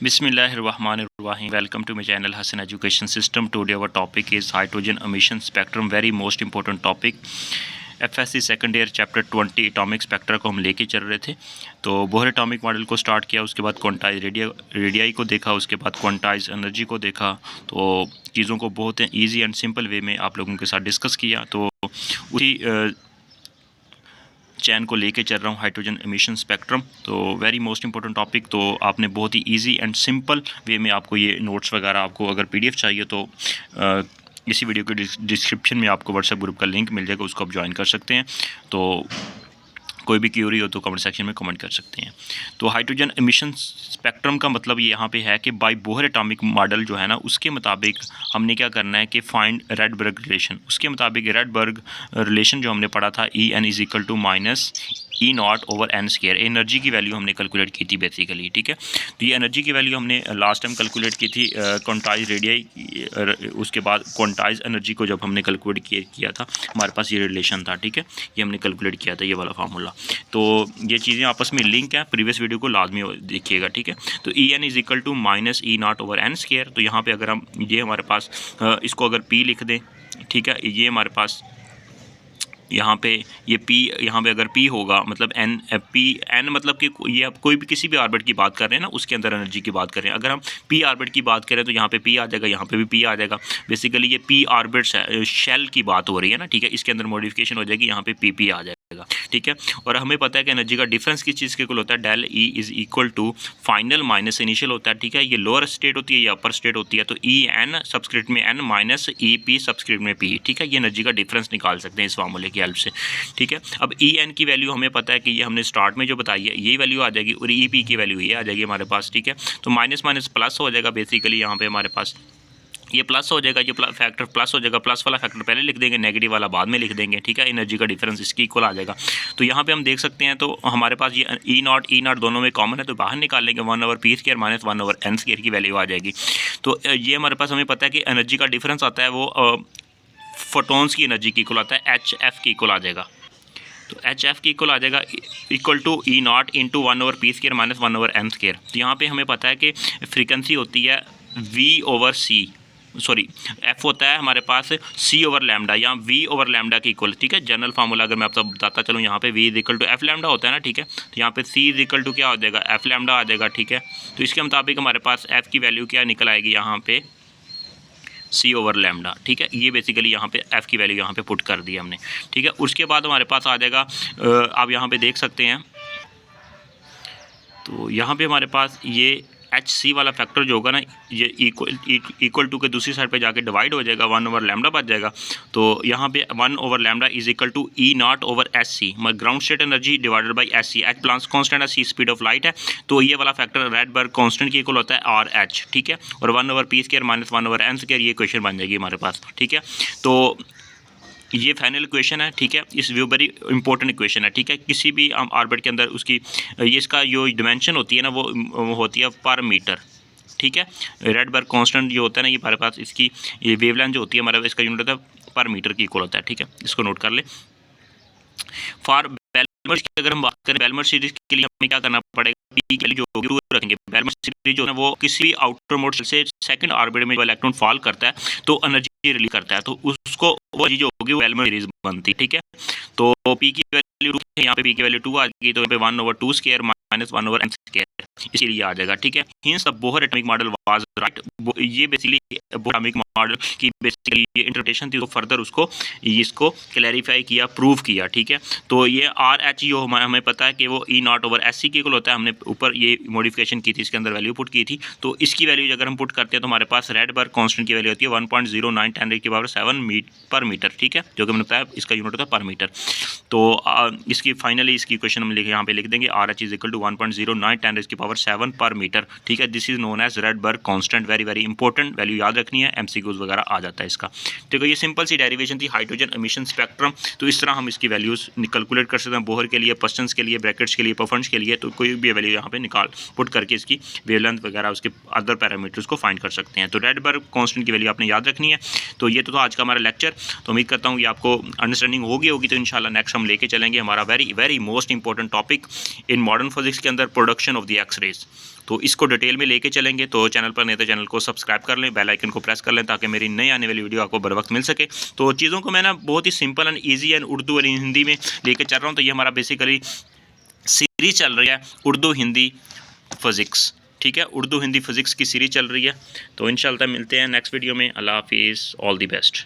Bismillahirrahmanirrahim. Welcome to my channel Hassan Education System. Today our topic is hydrogen emission spectrum. Very most important topic. FSC second year chapter 20 atomic spectra को हम लेके चल रहे थे। तो Bohr atomic model को start किया, उसके बाद क्वांटाइज रेडियाई को देखा, उसके बाद क्वांटाइज एनर्जी को देखा। तो चीज़ों को बहुत ईजी एंड सिंपल वे में आप लोगों के साथ डिस्कस किया। तो उसी चैन को लेके चल रहा हूँ, हाइड्रोजन एमिशन स्पेक्ट्रम। तो वेरी मोस्ट इंपॉर्टेंट टॉपिक। तो आपने बहुत ही इजी एंड सिंपल वे में आपको ये नोट्स वगैरह, आपको अगर पीडीएफ चाहिए तो इसी वीडियो के डिस्क्रिप्शन में आपको व्हाट्सएप ग्रुप का लिंक मिल जाएगा, उसको आप ज्वाइन कर सकते हैं। तो कोई भी क्यूरी हो तो कमेंट सेक्शन में कमेंट कर सकते हैं। तो हाइड्रोजन एमिशन स्पेक्ट्रम का मतलब ये यहाँ पे है कि बाय बोहर एटॉमिक मॉडल जो है ना, उसके मुताबिक हमने क्या करना है कि फाइंड रेडबर्ग रिलेशन। उसके मुताबिक रेडबर्ग रिलेशन जो हमने पढ़ा था, E N is equal to minus E naught over N square, energy की वैल्यू हमने कैलकुलेट की थी बेसिकली। ठीक है, तो ये एनर्जी की वैल्यू हमने लास्ट टाइम कैलकुलेट की थी क्वांटाइज रेडियाई। उसके बाद क्वांटाइज एनर्जी को जब हमने कैलकुलेट किया था, हमारे पास ये रिलेशन था। ठीक है, ये हमने कैलकुलेट किया था, ये वाला फार्मूला। तो ये चीज़ें आपस में लिंक है, प्रीवियस वीडियो को लाजमी देखिएगा। ठीक है, तो E N is equal to minus E naught over N square. तो यहाँ पर अगर हम ये हमारे पास इसको अगर पी लिख दें, ठीक है, ये हमारे पास यहाँ पे ये P, यहाँ पे अगर P होगा मतलब N मतलब कि ये आप कोई भी किसी भी ऑर्बिट की बात कर रहे हैं ना, उसके अंदर एनर्जी की बात कर रहे हैं। अगर हम P ऑर्बिट की बात करें तो यहाँ पे P आ जाएगा, यहाँ पे भी P आ जाएगा। बेसिकली ये P ऑर्बिट्स शेल की बात हो रही है ना। ठीक है, इसके अंदर मॉडिफिकेशन हो जाएगी, यहाँ पे PP आ जाएगा। ठीक है, और हमें पता है कि एनर्जी का डिफरेंस किस चीज़ के इक्वल होता है, del E is equal to final minus initial होता है। ठीक है, ये लोअर स्टेट होती है, ये अपर स्टेट होती है। तो ई एन सबस्क्रिप्ट में N minus E P subscript में पी। ठीक है, ये एनर्जी का डिफरेंस निकाल सकते हैं इस फार्मूले की हेल्प से। ठीक है, अब ई एन की वैल्यू हमें पता है कि ये हमने स्टार्ट में जो बताई है, ये वैल्यू आ जाएगी, और ई पी की वैल्यू ये आ जाएगी हमारे पास। ठीक है, तो माइनस माइनस प्लस हो जाएगा, बेसिकली यहाँ पे हमारे पास ये प्लस हो जाएगा, ये फैक्टर प्लस हो जाएगा। प्लस वाला फैक्टर पहले लिख देंगे, नेगेटिव वाला बाद में लिख देंगे। ठीक है, एनर्जी का डिफरेंस इसकी इक्वल आ जाएगा। तो यहाँ पे हम देख सकते हैं, तो हमारे पास ये ई नॉट दोनों में कॉमन है, तो बाहर निकाल लेंगे 1 over P square minus 1 over N square की वैल्यू आ जाएगी। तो ये हमारे पास हमें पता है कि एनर्जी का डिफरेंस आता है वो फोटोन्स की एनर्जी की इक्वल आता है, एच एफ की इक्वल आ जाएगा। तो एच एफ की इक्वल आ जाएगा equal to E naught into 1 over P square minus 1 over N square. तो यहाँ पे हमें पता है कि फ्रीक्वेंसी होती है V over C, sorry F होता है हमारे पास सी ओवर लैम्डा या वी ओवर लैम्डा की इक्वल। ठीक है, जनरल फार्मूला अगर मैं आपको बताता चलूँ, यहाँ पे V is equal to F lambda होता है ना। ठीक है, तो यहाँ पे सी इज इक्वल टू क्या हो जाएगा, एफ लैम्डा आ जाएगा। ठीक है, तो इसके मुताबिक हमारे पास एफ की वैल्यू क्या निकल आएगी, यहाँ पे सी ओवर लैम्डा। ठीक है, ये बेसिकली यहाँ पे एफ़ की वैल्यू यहाँ पे पुट कर दी हमने। ठीक है, उसके बाद हमारे पास आ जाएगा, आप यहाँ पे देख सकते हैं, तो यहाँ पे हमारे पास ये एच सी वाला फैक्टर जो होगा ना, ये इक्वल टू के दूसरी साइड पे जाके डिवाइड हो जाएगा, 1 ओवर लैम्डा बच जाएगा। तो यहाँ पे 1 over lambda is equal to E naught over S C, ground state energy divided by S C. H Planck's constant है, सी स्पीड ऑफ लाइट है, तो ये वाला फैक्टर रेडबर्ग कांस्टेंट की इक्वल होता है आर एच। ठीक है, और 1 over P square minus 1 over N square, ये क्वेश्चन बन जाएगी हमारे पास। ठीक है, तो ये फाइनल इक्वेशन है। ठीक है, इस व्यू वेरी इंपॉर्टेंट इक्वेशन है। ठीक है, किसी भी ऑर्बिट के अंदर उसकी ये इसका जो डिमेंशन होती है ना, वो होती है पर मीटर। ठीक है, रेडबर्ग कांस्टेंट जो होता है ना, ये हमारे पास इसकी ये वेवलेंथ जो होती है हमारे, इसका यूनिट होता है पर मीटर की इक्वल होता है। ठीक है, इसको नोट कर ले। फॉर बेलमर की अगर हम बात करें, बेलमर सीरीज के लिए हमें क्या करना पड़ेगा, पी की वैल्यू जो होगी 2 रखेंगे। बेलमर सीरीज जो है वो किसी भी आउटर मोड से सेकंड ऑर्बिट में इलेक्ट्रॉन फॉल करता है तो एनर्जी रिलीज करता है, तो उसको वो एनर्जी जो होगी वो बेलमर सीरीज बनती है। ठीक है, तो पी की वैल्यू 2 है, यहाँ पे पी की वैल्यू 2 आ गई, तो यहाँ पे 1 over 2 square minus 1 over N square, इसीलिए आ जाएगा। ठीक है, hence the Bohr atomic model was right. ये बेसिकली बोहर एटॉमिक मॉडल की बेसिकली ये इंटरप्रिटेशन थी, तो फर्दर उसको इसको क्लैरिफाई किया, प्रूव किया। ठीक है, तो ये आर एच जो हमें पता है कि वो ई नॉट ओवर एस सी के इक्वल होता है। हमने ऊपर ये मॉडिफिकेशन की थी, इसके अंदर वैल्यू पुट की थी, तो इसकी वैल्यू अगर हम पुट करते हैं तो हमारे पास रेडबर्ग कांस्टेंट की वैल्यू होती है 1.09 10 की पावर 7 पर मीटर। ठीक है, जो कि मैंने बताया इसका यूनिट होता है पर मीटर। तो इसकी फाइनली इसकी इक्वेशन हम यहाँ पे लिख देंगे, R H is equal to 1.09 10 की पावर 7 पर मीटर। ठीक है, this is known as Rydberg constant. Very very important value याद रखनी है, एमसीक्यूज वगैरह आ जाता है इसका। ठीक है, ये सिंपल सी डेरिवेशन थी हाइड्रोजन एमिशन स्पेक्ट्रम। तो इस तरह हम इसकी वैल्यूज कैलकुलेट कर सकते हैं, बोहर के लिए, पस्टन्स के लिए, ब्रैकेट्स के लिए, पफन्स के लिए। तो कोई भी वैल्यू यहाँ पे निकाल पुट करके इसकी वेवलेंथ वगैरह उसके अदर पैरामीटर्स को फाइंड कर सकते हैं। तो रेडबर्ग कांस्टेंट की वैल्यू आपने याद रखनी है। तो ये तो आज का हमारा लेक्चर। तो उम्मीद करता हूँ ये आपको अंडरस्टैंडिंग होगी। तो इंशाल्लाह नेक्स्ट हम लेके चलेंगे हमारा very very most important topic in modern physics के अंदर, production of the X rays. तो इसको डिटेल में लेके चलेंगे। तो चैनल पर नहीं तो चैनल को सब्सक्राइब कर लें, बेल आइकन को प्रेस कर लें ताकि मेरी नई आने वाली वीडियो आपको बर वक्त मिल सके। तो चीज़ों को मैं ना बहुत ही simple and easy and Urdu और हिंदी में लेके चल रहा हूँ। तो ये हमारा बेसिकली सीरीज चल रही है उर्दू हिंदी फिज़िक्स, ठीक है, उर्दू हिंदी फिज़िक्स की सीरीज चल रही है। तो इंशाल्लाह मिलते हैं नेक्स्ट वीडियो में। अल्लाह हाफिज़, ऑल दी बेस्ट।